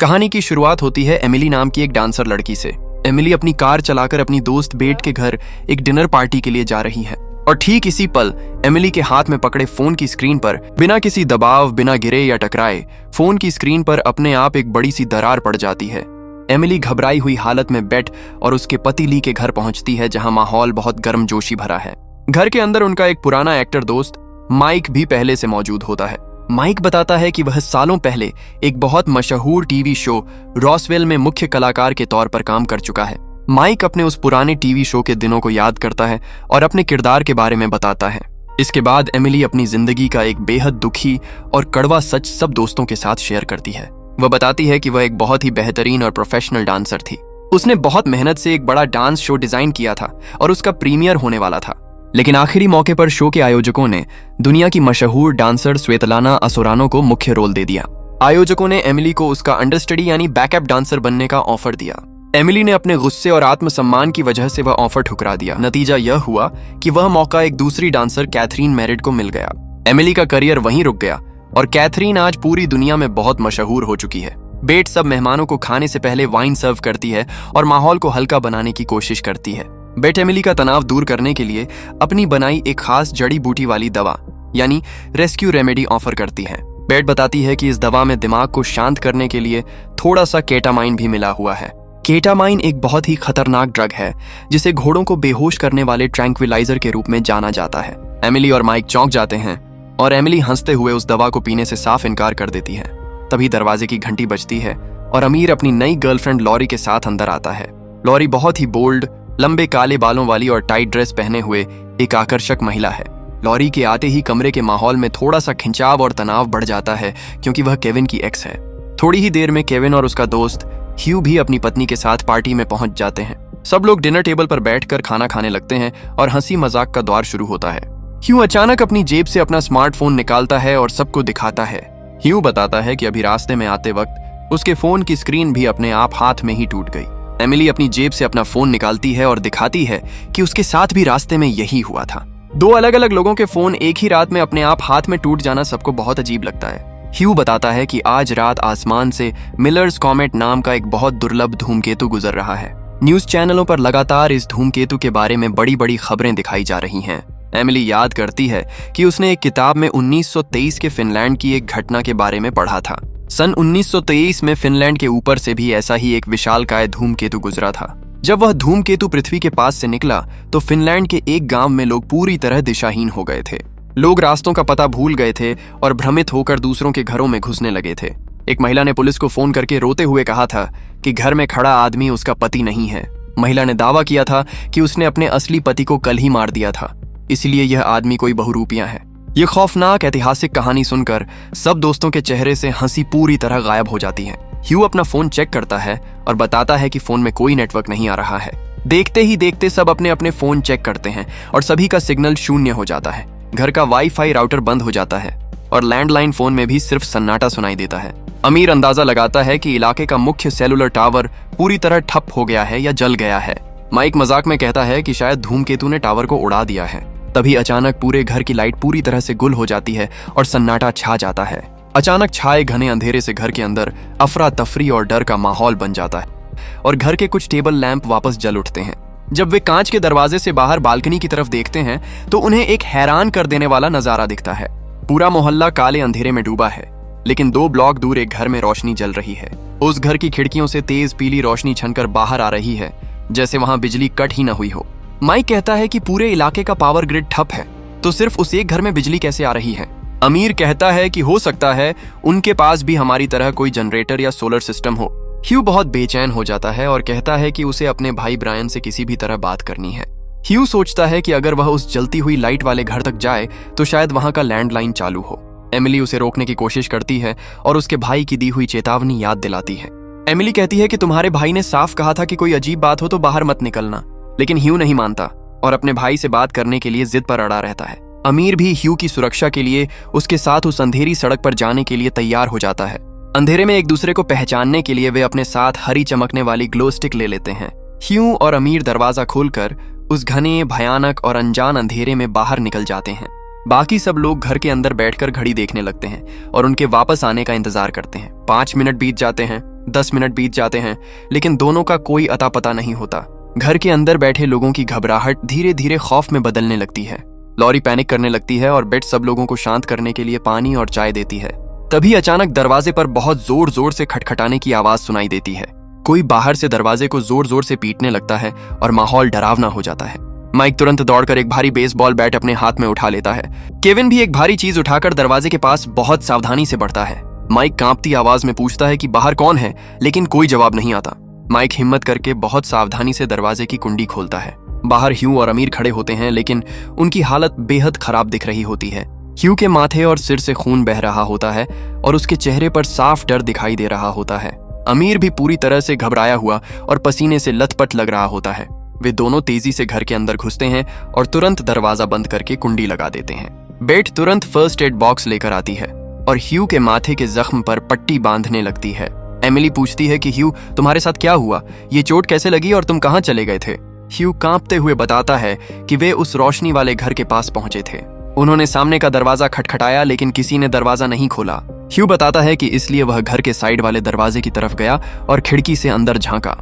कहानी की शुरुआत होती है एमिली नाम की एक डांसर लड़की से। एमिली अपनी कार चलाकर अपनी दोस्त बेट के घर एक डिनर पार्टी के लिए जा रही है और ठीक इसी पल एमिली के हाथ में पकड़े फोन की स्क्रीन पर बिना किसी दबाव, बिना गिरे या टकराए, फोन की स्क्रीन पर अपने आप एक बड़ी सी दरार पड़ जाती है। एमिली घबराई हुई हालत में बेट और उसके पति ली के घर पहुंचती है, जहां माहौल बहुत गर्मजोशी भरा है। घर के अंदर उनका एक पुराना एक्टर दोस्त माइक भी पहले से मौजूद होता है। माइक बताता है कि वह सालों पहले एक बहुत मशहूर टीवी शो रॉसवेल में मुख्य कलाकार के तौर पर काम कर चुका है। माइक अपने उस पुराने टीवी शो के दिनों को याद करता है और अपने किरदार के बारे में बताता है। इसके बाद एमिली अपनी जिंदगी का एक बेहद दुखी और कड़वा सच सब दोस्तों के साथ शेयर करती है। वह बताती है कि वह एक बहुत ही बेहतरीन और प्रोफेशनल डांसर थी। उसने बहुत मेहनत से एक बड़ा डांस शो डिजाइन किया था और उसका प्रीमियर होने वाला था, लेकिन आखिरी मौके पर शो के आयोजकों ने दुनिया की मशहूर डांसर स्वेतलाना असोरानो को मुख्य रोल दे दिया। आयोजकों ने एमिली को उसका अंडरस्टडी यानी बैकअप डांसर बनने का ऑफर दिया। एमिली ने अपने गुस्से और आत्मसम्मान की वजह से वह ऑफर ठुकरा दिया। नतीजा यह हुआ कि वह मौका एक दूसरी डांसर कैथरीन मेरिट को मिल गया। एमिली का करियर वहीं रुक गया और कैथरीन आज पूरी दुनिया में बहुत मशहूर हो चुकी है। बेट सब मेहमानों को खाने से पहले वाइन सर्व करती है और माहौल को हल्का बनाने की कोशिश करती है। बेट एमिली का तनाव दूर करने के लिए अपनी बनाई एक खास जड़ी बूटी वाली दवा यानी रेस्क्यू रेमेडी ऑफर करती है। बेट बताती है कि इस दवा में दिमाग को शांत करने के लिए थोड़ा सा केटामाइन भी मिला हुआ है। केटामाइन एक बहुत ही खतरनाक ड्रग है जिसे घोड़ों को बेहोश करने वाले ट्रैंक्विलाइजर के रूप में जाना जाता है। एमिली और माइक चौंक जाते हैं और एमिली हंसते हुए उस दवा को पीने से साफ इनकार कर देती है। तभी दरवाजे की घंटी बजती है और अमीर अपनी नई गर्लफ्रेंड लॉरी के साथ अंदर आता है। लॉरी बहुत ही बोल्ड, लंबे काले बालों वाली और टाइट ड्रेस पहने हुए एक आकर्षक महिला है। लॉरी के आते ही कमरे के माहौल में थोड़ा सा खिंचाव और तनाव बढ़ जाता है क्योंकि वह केविन की एक्स है। थोड़ी ही देर में केविन और उसका दोस्त ह्यू भी अपनी पत्नी के साथ पार्टी में पहुंच जाते हैं। सब लोग डिनर टेबल पर बैठकर खाना खाने लगते हैं और हंसी मजाक का दौर शुरू होता है। ह्यू अचानक अपनी जेब से अपना स्मार्टफोन निकालता है और सबको दिखाता है। ह्यू बताता है कि अभी रास्ते में आते वक्त उसके फोन की स्क्रीन भी अपने आप हाथ में ही टूट गई। एमिली अपनी जेब से अपना फोन निकालती है और दिखाती है कि उसके साथ भी रास्ते में यही हुआ था। दो अलग अलग लोगों के फोन एक ही रात में अपने आप हाथ में टूट जाना सबको बहुत अजीब लगता है। ह्यू बताता है कि आज रात आसमान से मिलर्स कॉमेट नाम का एक बहुत दुर्लभ धूमकेतु गुजर रहा है। न्यूज चैनलों पर लगातार इस धूमकेतु के बारे में बड़ी बड़ी खबरें दिखाई जा रही हैं। एमिली याद करती है कि उसने एक किताब में 1923 के फिनलैंड की एक घटना के बारे में पढ़ा था। सन 1923 में फिनलैंड के ऊपर से भी ऐसा ही एक विशालकाय धूमकेतु गुजरा था। जब वह धूमकेतु पृथ्वी के पास से निकला तो फिनलैंड के एक गांव में लोग पूरी तरह दिशाहीन हो गए थे। लोग रास्तों का पता भूल गए थे और भ्रमित होकर दूसरों के घरों में घुसने लगे थे। एक महिला ने पुलिस को फोन करके रोते हुए कहा था कि घर में खड़ा आदमी उसका पति नहीं है। महिला ने दावा किया था कि उसने अपने असली पति को कल ही मार दिया था, इसलिए यह आदमी कोई बहुरूपियां है। ये खौफनाक ऐतिहासिक कहानी सुनकर सब दोस्तों के चेहरे से हंसी पूरी तरह गायब हो जाती है। ह्यू अपना फोन चेक करता है और बताता है कि फोन में कोई नेटवर्क नहीं आ रहा है। देखते ही देखते सब अपने अपने फोन चेक करते हैं और सभी का सिग्नल शून्य हो जाता है। घर का वाईफाई राउटर बंद हो जाता है और लैंडलाइन फोन में भी सिर्फ सन्नाटा सुनाई देता है। अमीर अंदाजा लगाता है कि इलाके का मुख्य सेलुलर टावर पूरी तरह ठप हो गया है या जल गया है। माइक मजाक में कहता है कि शायद धूमकेतु ने टावर को उड़ा दिया है। तभी अचानक पूरे घर की लाइट पूरी तरह से गुल हो जाती है और सन्नाटा छा जाता है। अचानक छाए घने अंधेरे से घर के अंदर अफरा तफरी और डर का माहौल बन जाता है और घर के कुछ टेबल लैंप वापस जल उठते हैं। जब वे कांच के दरवाजे से बाहर बालकनी की तरफ देखते हैं तो उन्हें एक हैरान कर देने वाला नजारा दिखता है। पूरा मोहल्ला काले अंधेरे में डूबा है, लेकिन 2 ब्लॉक दूर एक घर में रोशनी जल रही है। उस घर की खिड़कियों से तेज पीली रोशनी छनकर बाहर आ रही है, जैसे वहां बिजली कट ही न हुई हो। माइक कहता है कि पूरे इलाके का पावर ग्रिड ठप है, तो सिर्फ उस एक घर में बिजली कैसे आ रही है। अमीर कहता है कि हो सकता है उनके पास भी हमारी तरह कोई जनरेटर या सोलर सिस्टम हो। ह्यू बहुत बेचैन हो जाता है और कहता है कि उसे अपने भाई ब्रायन से किसी भी तरह बात करनी है। ह्यू सोचता है कि अगर वह उस जलती हुई लाइट वाले घर तक जाए तो शायद वहां का लैंडलाइन चालू हो। एमिली उसे रोकने की कोशिश करती है और उसके भाई की दी हुई चेतावनी याद दिलाती है। एमिली कहती है कि तुम्हारे भाई ने साफ कहा था कि कोई अजीब बात हो तो बाहर मत निकलना, लेकिन ह्यू नहीं मानता और अपने भाई से बात करने के लिए जिद पर अड़ा रहता है। अमीर भी ह्यू की सुरक्षा के लिए उसके साथ उस अंधेरी सड़क पर जाने के लिए तैयार हो जाता है। अंधेरे में एक दूसरे को पहचानने के लिए वे अपने साथ हरी चमकने वाली ग्लो स्टिक ले लेते हैं। ह्यू और अमीर दरवाजा खोलकर उस घने, भयानक और अनजान अंधेरे में बाहर निकल जाते हैं। बाकी सब लोग घर के अंदर बैठकर घड़ी देखने लगते हैं और उनके वापस आने का इंतजार करते हैं। 5 मिनट बीत जाते हैं 10 मिनट बीत जाते हैं, लेकिन दोनों का कोई अता पता नहीं होता। घर के अंदर बैठे लोगों की घबराहट धीरे धीरे खौफ में बदलने लगती है। लॉरी पैनिक करने लगती है और बेट सब लोगों को शांत करने के लिए पानी और चाय देती है। तभी अचानक दरवाजे पर बहुत जोर जोर से खटखटाने की आवाज सुनाई देती है। कोई बाहर से दरवाजे को जोर जोर से पीटने लगता है और माहौल डरावना हो जाता है। माइक तुरंत दौड़कर एक भारी बेसबॉल बैट अपने हाथ में उठा लेता है। केविन भी एक भारी चीज उठाकर दरवाजे के पास बहुत सावधानी से बढ़ता है। माइक कांपती आवाज में पूछता है कि बाहर कौन है, लेकिन कोई जवाब नहीं आता। माइक हिम्मत करके बहुत सावधानी से दरवाजे की कुंडी खोलता है। बाहर ह्यू और अमीर खड़े होते हैं, लेकिन उनकी हालत बेहद खराब दिख रही होती है। ह्यू के माथे और सिर से खून बह रहा होता है और उसके चेहरे पर साफ डर दिखाई दे रहा होता है। अमीर भी पूरी तरह से घबराया हुआ और पसीने से लथपथ लग रहा होता है। वे दोनों तेजी से घर के अंदर घुसते हैं और तुरंत दरवाजा बंद करके कुंडी लगा देते हैं। बेट तुरंत फर्स्ट एड बॉक्स लेकर आती है और ह्यू के माथे के जख्म पर पट्टी बांधने लगती है। एमिली पूछती है कि ह्यू, तुम्हारे साथ क्या हुआ? ये चोट कैसे लगी और तुम कहाँ चले गए थे? ह्यू कांपते हुए बताता है कि वे उस रोशनी वाले घर के पास पहुंचे थे। उन्होंने सामने का दरवाजा खटखटाया, लेकिन किसी ने दरवाजा नहीं खोला। ह्यू बताता है कि इसलिए वह घर के साइड वाले दरवाजे की तरफ गया और खिड़की से अंदर झांका।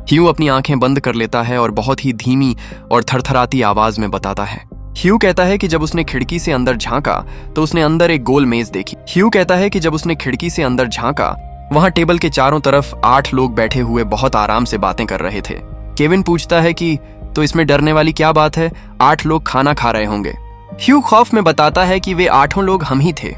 ह्यू अपनी आंखें बंद कर लेता है और बहुत ही धीमी और थरथराती आवाज में बताता है। ह्यू कहता है कि जब उसने खिड़की से अंदर झांका तो उसने अंदर एक गोल मेज देखी। ह्यू कहता है कि जब उसने खिड़की से अंदर झांका, वहां टेबल के चारों तरफ 8 लोग बैठे हुए बहुत आराम से बातें कर रहे थे। केविन पूछता है कि तो इसमें डरने वाली क्या बात है? 8 लोग खाना खा रहे होंगे। ह्यू खौफ में बताता है कि वे 8 लोग हम ही थे।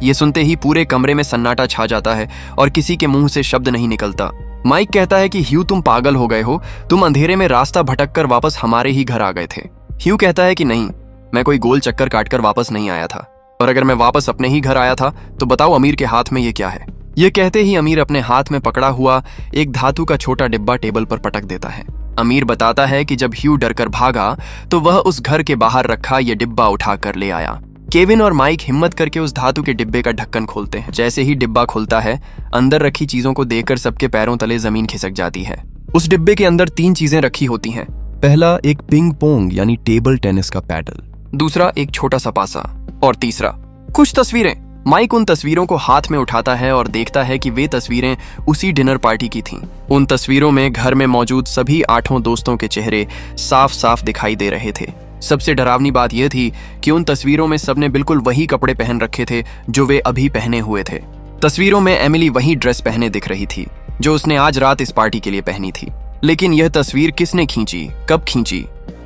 ये सुनते ही पूरे कमरे में सन्नाटा छा जाता है और किसी के मुंह से शब्द नहीं निकलता। माइक कहता है कि ह्यू, तुम पागल हो गए हो, तुम अंधेरे में रास्ता भटककर वापस हमारे ही घर आ गए थे। ह्यू कहता है कि नहीं, मैं कोई गोल चक्कर काटकर वापस नहीं आया था, और अगर मैं वापस अपने ही घर आया था तो बताओ अमीर के हाथ में ये क्या है? ये कहते ही अमीर अपने हाथ में पकड़ा हुआ एक धातु का छोटा डिब्बा टेबल पर पटक देता है। अमीर बताता है कि जब ह्यू डरकर भागा तो वह उस घर के बाहर रखा ये डिब्बा उठा कर ले आया। केविन और माइक हिम्मत करके उस धातु के डिब्बे का ढक्कन खोलते हैं। जैसे ही डिब्बा खुलता है, अंदर रखी चीजों को देखकर सबके पैरों तले जमीन खिसक जाती है। उस डिब्बे के अंदर 3 चीजें रखी होती हैं। पहला एक पिंग पोंग यानी टेबल टेनिस का पैडल, दूसरा एक छोटा सा पासा और तीसरा कुछ तस्वीरें। माइक उन तस्वीरों को हाथ में उठाता है और देखता है कि वे तस्वीरें उसी डिनर पार्टी की थीं। उन तस्वीरों में घर में मौजूद सभी 8 दोस्तों के चेहरे साफ साफ दिखाई दे रहे थे। सबसे डरावनी बात यह थी कि उन तस्वीरों में सबने बिल्कुल वही कपड़े पहन रखे थे जो वे अभी पहने हुए थे। तस्वीरों में एमिली वही ड्रेस पहने दिख रही थी जो उसने आज रात इस पार्टी के लिए पहनी थी। लेकिन यह तस्वीर किसने खींची, कब खींची?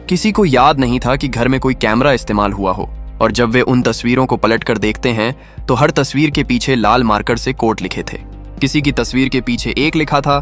किसी को याद नहीं था कि घर में कोई कैमरा इस्तेमाल हुआ हो। और जब वे उन तस्वीरों को पलटकर देखते हैं तो हर तस्वीर के पीछे लाल मार्कर से कोड लिखे थे। किसी की तस्वीर के पीछे 1 लिखा था,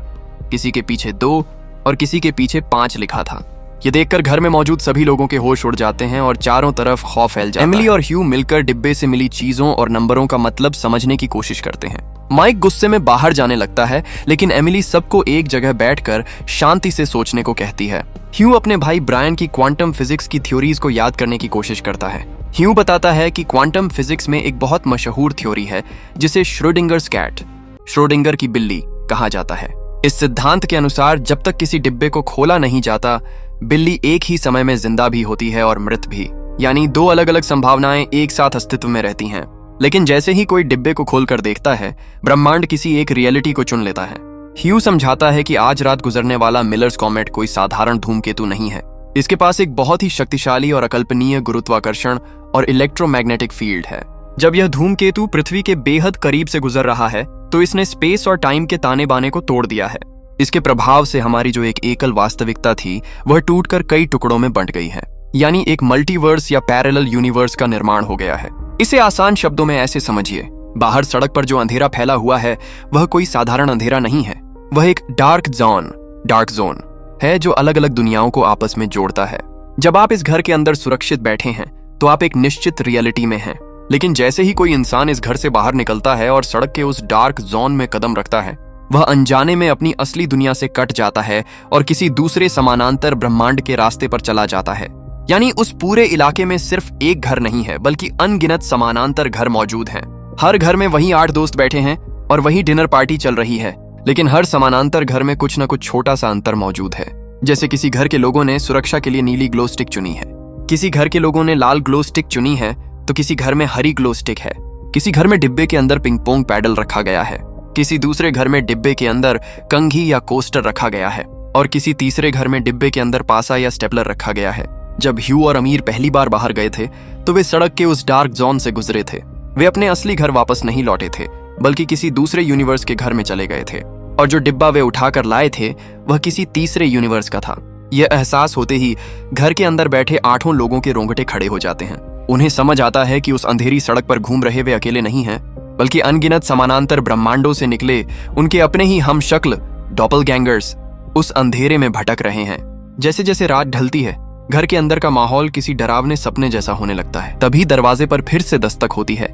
किसी के पीछे 2 और किसी के पीछे 5 लिखा था। ये देखकर घर में मौजूद सभी लोगों के होश उड़ जाते हैं और चारों तरफ खौफ फैल जाता है। एमिली और ह्यू मिलकर डिब्बे से मिली चीजों और नंबरों का मतलब समझने की कोशिश करते हैं। माइक गुस्से में बाहर जाने लगता है, लेकिन एमिली सबको एक जगह बैठकर शांति से सोचने को कहती है। ह्यू अपने भाई ब्रायन की क्वांटम फिजिक्स की थ्योरीज को याद करने की कोशिश करता है। ह्यू बताता है कि क्वांटम फिजिक्स में एक बहुत मशहूर थ्योरी है जिसे श्रोडिंगर्स कैट, श्रोडिंगर की बिल्ली कहा जाता है। इस सिद्धांत के अनुसार जब तक किसी डिब्बे को खोला नहीं जाता, बिल्ली एक ही समय में जिंदा भी होती है और मृत भी, यानी 2 अलग अलग संभावनाएं एक साथ अस्तित्व में रहती हैं। लेकिन जैसे ही कोई डिब्बे को खोलकर देखता है, ब्रह्मांड किसी एक रियलिटी को चुन लेता है। ह्यू समझाता है कि आज रात गुजरने वाला मिलर्स कॉमेट कोई साधारण धूमकेतु नहीं है। इसके पास एक बहुत ही शक्तिशाली और अकल्पनीय गुरुत्वाकर्षण और इलेक्ट्रोमैग्नेटिक फील्ड है। जब यह धूमकेतु पृथ्वी के बेहद करीब से गुजर रहा है तो इसने स्पेस और टाइम के ताने बाने को तोड़ दिया है। इसके प्रभाव से हमारी जो एक एकल वास्तविकता थी वह टूटकर कई टुकड़ों में बंट गई है, यानी एक मल्टीवर्स या पैरेलल यूनिवर्स का निर्माण हो गया है। इसे आसान शब्दों में ऐसे समझिए, बाहर सड़क पर जो अंधेरा फैला हुआ है वह कोई साधारण अंधेरा नहीं है, वह एक डार्क जोन है जो अलग अलग दुनियाओं को आपस में जोड़ता है। जब आप इस घर के अंदर सुरक्षित बैठे हैं तो आप एक निश्चित रियलिटी में हैं, लेकिन जैसे ही कोई इंसान इस घर से बाहर निकलता है और सड़क के उस डार्क जोन में कदम रखता है, वह अनजाने में अपनी असली दुनिया से कट जाता है और किसी दूसरे समानांतर ब्रह्मांड के रास्ते पर चला जाता है। यानी उस पूरे इलाके में सिर्फ एक घर नहीं है बल्कि अनगिनत समानांतर घर मौजूद हैं। हर घर में वही 8 दोस्त बैठे हैं और वही डिनर पार्टी चल रही है, लेकिन हर समानांतर घर में कुछ न कुछ छोटा सा अंतर मौजूद है। जैसे किसी घर के लोगों ने सुरक्षा के लिए नीली ग्लो स्टिक चुनी है, किसी घर के लोगों ने लाल ग्लो स्टिक चुनी है तो किसी घर में हरी ग्लो स्टिक है, किसी घर में डिब्बे के अंदर पिंग पोंग पैडल रखा गया है। किसी दूसरे घर में डिब्बे के अंदर कंघी या कोस्टर रखा गया है और किसी तीसरे घर में डिब्बे के अंदर पासा या स्टेपलर रखा गया है। जब ह्यू और अमीर पहली बार बाहर गए थे तो वे सड़क के उस डार्क जोन से गुजरे थे। वे अपने असली घर वापस नहीं लौटे थे, बल्कि किसी दूसरे यूनिवर्स के घर में चले गए थे, और जो डिब्बा वे उठाकर लाए थे वह किसी तीसरे यूनिवर्स का था। यह एहसास होते ही घर के अंदर बैठे 8 लोगों के रोंगटे खड़े हो जाते हैं। उन्हें समझ आता है कि उस अंधेरी सड़क पर घूम रहे वे अकेले नहीं हैं, बल्कि अनगिनत समानांतर ब्रह्मांडों से निकले उनके अपने ही हम शक्ल डॉपलगैंगर्स उस अंधेरे में भटक रहे हैं। जैसे जैसे रात ढलती है, घर के अंदर का माहौल किसी डरावने सपने जैसा होने लगता है। तभी दरवाजे पर फिर से दस्तक होती है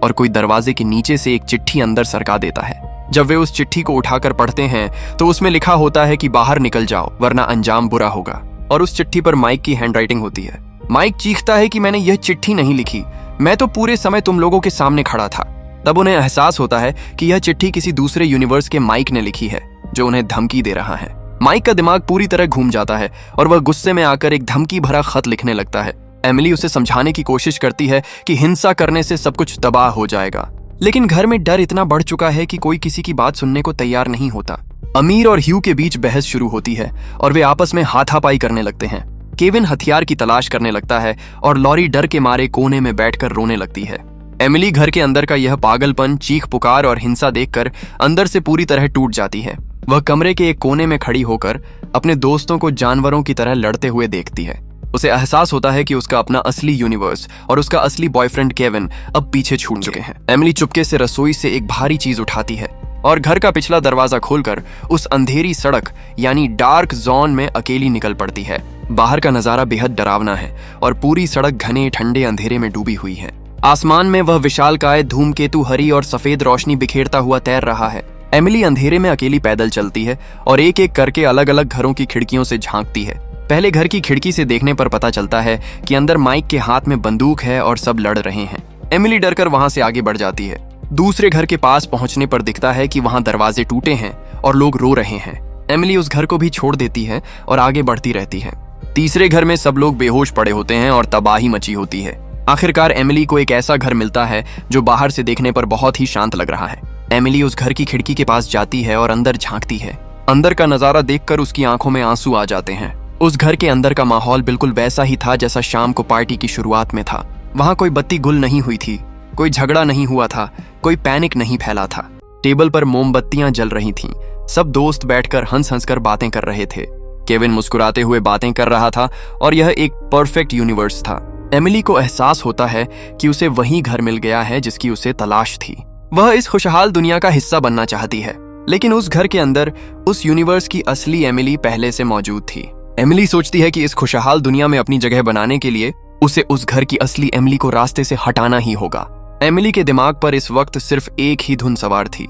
और कोई दरवाजे के नीचे से एक चिट्ठी अंदर सरका देता है। जब वे उस चिट्ठी को उठाकर पढ़ते हैं तो उसमें लिखा होता है कि बाहर निकल जाओ वरना अंजाम बुरा होगा, और उस चिट्ठी पर माइक की हैंडराइटिंग होती है। माइक चीखता है कि मैंने यह चिट्ठी नहीं लिखी, मैं तो पूरे समय तुम लोगों के सामने खड़ा था। तब उन्हें एहसास होता है कि यह चिट्ठी किसी दूसरे यूनिवर्स के माइक ने लिखी है जो उन्हें धमकी दे रहा है। माइक का दिमाग पूरी तरह घूम जाता है और वह गुस्से में आकर एक धमकी भरा खत लिखने लगता है। एमिली उसे समझाने की कोशिश करती है कि हिंसा करने से सब कुछ तबाह हो जाएगा, लेकिन घर में डर इतना बढ़ चुका है कि कोई किसी की बात सुनने को तैयार नहीं होता। अमीर और ह्यू के बीच बहस शुरू होती है और वे आपस में हाथापाई करने लगते हैं। केविन हथियार की तलाश करने लगता है और लॉरी डर के मारे कोने में बैठकर रोने लगती है। एमिली घर के अंदर का यह पागलपन, चीख पुकार और हिंसा देखकर अंदर से पूरी तरह टूट जाती है। वह कमरे के एक कोने में खड़ी होकर अपने दोस्तों को जानवरों की तरह लड़ते हुए देखती है। उसे एहसास होता है कि उसका अपना असली यूनिवर्स और उसका असली बॉयफ्रेंड केविन अब पीछे छूट चुके हैं। एमिली चुपके से रसोई से एक भारी चीज उठाती है और घर का पिछला दरवाजा खोलकर उस अंधेरी सड़क यानी डार्क जोन में अकेली निकल पड़ती है। बाहर का नजारा बेहद डरावना है और पूरी सड़क घने ठंडे अंधेरे में डूबी हुई है। आसमान में वह विशालकाय धूमकेतु हरी और सफेद रोशनी बिखेरता हुआ तैर रहा है। एमिली अंधेरे में अकेली पैदल चलती है और एक एक करके अलग अलग घरों की खिड़कियों से झांकती है। पहले घर की खिड़की से देखने पर पता चलता है कि अंदर माइक के हाथ में बंदूक है और सब लड़ रहे हैं। एमिली डरकर वहां से आगे बढ़ जाती है। दूसरे घर के पास पहुंचने पर दिखता है कि वहां दरवाजे टूटे हैं और लोग रो रहे हैं। एमिली उस घर को भी छोड़ देती है और आगे बढ़ती रहती है। तीसरे घर में सब लोग बेहोश पड़े होते हैं और तबाही मची होती है। आखिरकार एमिली को एक ऐसा घर मिलता है जो बाहर से देखने पर बहुत ही शांत लग रहा है। एमिली उस घर की खिड़की के पास जाती है और अंदर झांकती है। अंदर का नजारा देखकर उसकी आंखों में आंसू आ जाते हैं। उस घर के अंदर का माहौल बिल्कुल वैसा ही था जैसा शाम को पार्टी की शुरुआत में था। वहां कोई बत्ती गुल नहीं हुई थी, कोई झगड़ा नहीं हुआ था, कोई पैनिक नहीं फैला था। टेबल पर मोमबत्तियां जल रही थीं। सब दोस्त बैठकर हंस हंस कर बातें कर रहे थे। केविन मुस्कुराते हुए बातें कर रहा था और यह एक परफेक्ट यूनिवर्स था। एमिली को एहसास होता है कि उसे वही घर मिल गया है जिसकी उसे तलाश थी। वह इस खुशहाल दुनिया का हिस्सा बनना चाहती है, लेकिन उस घर के अंदर उस यूनिवर्स की असली एमिली पहले से मौजूद थी। एमिली सोचती है कि इस खुशहाल दुनिया में अपनी जगह बनाने के लिए उसे उस घर की असली एमिली को रास्ते से हटाना ही होगा। एमिली के दिमाग पर इस वक्त सिर्फ एक ही धुन सवार थी,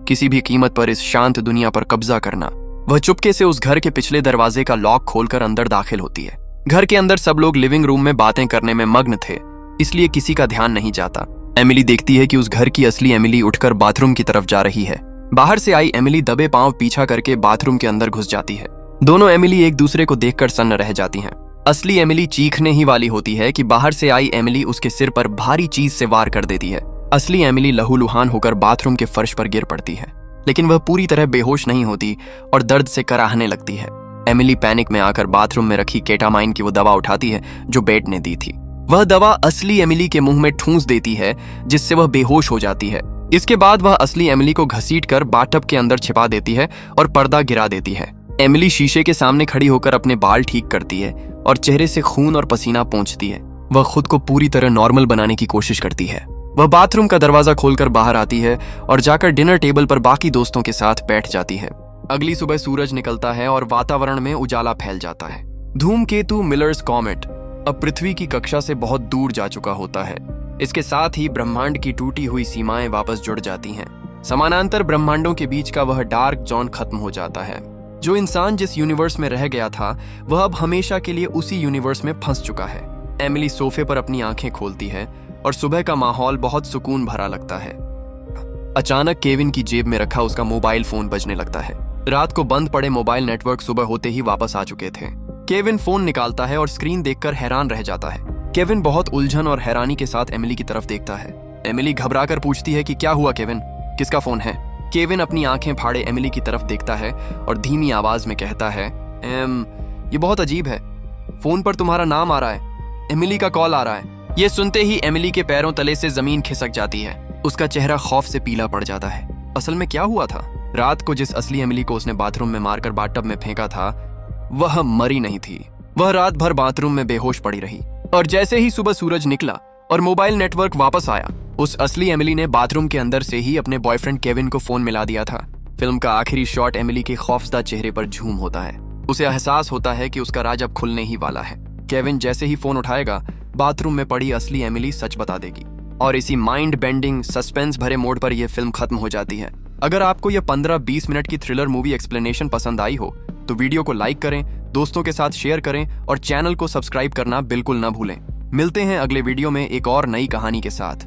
किसी भी कीमत पर इस शांत दुनिया पर कब्जा करना। वह चुपके से उस घर के पिछले दरवाजे का लॉक खोलकर अंदर दाखिल होती है। घर के अंदर सब लोग लिविंग रूम में बातें करने में मग्न थे, इसलिए किसी का ध्यान नहीं जाता। एमिली देखती है कि उस घर की असली एमिली उठकर बाथरूम की तरफ जा रही है। बाहर से आई एमिली दबे पांव पीछा करके बाथरूम के अंदर घुस जाती है। दोनों एमिली एक दूसरे को देखकर सन्न रह जाती हैं। असली एमिली चीखने ही वाली होती है कि बाहर से आई एमिली उसके सिर पर भारी चीज से वार कर देती है। असली एमिली लहूलुहान होकर बाथरूम के फर्श पर गिर पड़ती है, लेकिन वह पूरी तरह बेहोश नहीं होती और दर्द से कराहने लगती है। एमिली पैनिक में आकर बाथरूम में रखी केटामाइन की वो दवा उठाती है जो बेट ने दी थी। वह दवा असली एमिली के मुंह में ठूंस देती है, जिससे वह बेहोश हो जाती है। इसके बाद वह असली एमिली को घसीटकर बाथटब के अंदर छिपा देती है और पर्दा गिरा देती है। एमिली शीशे के सामने खड़ी होकर अपने बाल ठीक करती है और चेहरे से खून और पसीना पोंछती है। वह खुद को पूरी तरह नॉर्मल बनाने की कोशिश करती है। वह बाथरूम का दरवाजा खोलकर बाहर आती है और जाकर डिनर टेबल पर बाकी दोस्तों के साथ बैठ जाती है। अगली सुबह सूरज निकलता है और वातावरण में उजाला फैल जाता है। धूमकेतु मिलर्स कॉमेट अब पृथ्वी की कक्षा से बहुत दूर जा चुका होता है। इसके साथ ही ब्रह्मांड की टूटी हुई सीमाएं वापस जुड़ जाती हैं। समानांतर ब्रह्मांडों के बीच का वह डार्क जोन खत्म हो जाता है। जो इंसान जिस यूनिवर्स में रह गया था वह अब हमेशा के लिए उसी यूनिवर्स में फंस चुका है। एमिली सोफे पर अपनी आंखें खोलती है और सुबह का माहौल बहुत सुकून भरा लगता है। अचानक केविन की जेब में रखा उसका मोबाइल फोन बजने लगता है। रात को बंद पड़े मोबाइल नेटवर्क सुबह होते ही वापस आ चुके थे। केविन फोन निकालता है और स्क्रीन देखकर हैरान रह जाता है। केविन बहुत उलझन और हैरानी के साथ एमिली की तरफ देखता है। एमिली घबराकर पूछती है कि क्या हुआ केविन, किसका फोन है? केविन अपनी आंखें फाड़े एमिली की तरफ देखता है और धीमी आवाज में कहता है, ये बहुत अजीब है, फोन पर तुम्हारा नाम आ रहा है, एमिली का कॉल आ रहा है। ये सुनते ही एमिली के पैरों तले से जमीन खिसक जाती है। उसका चेहरा खौफ से पीला पड़ जाता है। असल में क्या हुआ था? रात को जिस असली एमिली को उसने बाथरूम में मारकर बाथटब में फेंका था, वह मरी नहीं थी। वह रात भर बाथरूम में बेहोश पड़ी रही और जैसे ही सुबह सूरज निकला और मोबाइल नेटवर्क वापस आया, उस असली एमिली ने बाथरूम के अंदर से ही अपने बॉयफ्रेंड केविन को फोन मिला दिया था। फिल्म का आखिरी शॉट एमिली के खौफजदा चेहरे पर झूम होता है। उसे एहसास होता है कि उसका राज अब खुलने ही वाला है। केविन जैसे ही फोन उठाएगा, बाथरूम में पड़ी असली एमिली सच बता देगी और इसी माइंड बेंडिंग सस्पेंस भरे मोड पर यह फिल्म खत्म हो जाती है। अगर आपको यह 15-20 मिनट की थ्रिलर मूवी एक्सप्लेनेशन पसंद आई हो तो वीडियो को लाइक करें, दोस्तों के साथ शेयर करें और चैनल को सब्सक्राइब करना बिल्कुल न भूलें। मिलते हैं अगले वीडियो में एक और नई कहानी के साथ।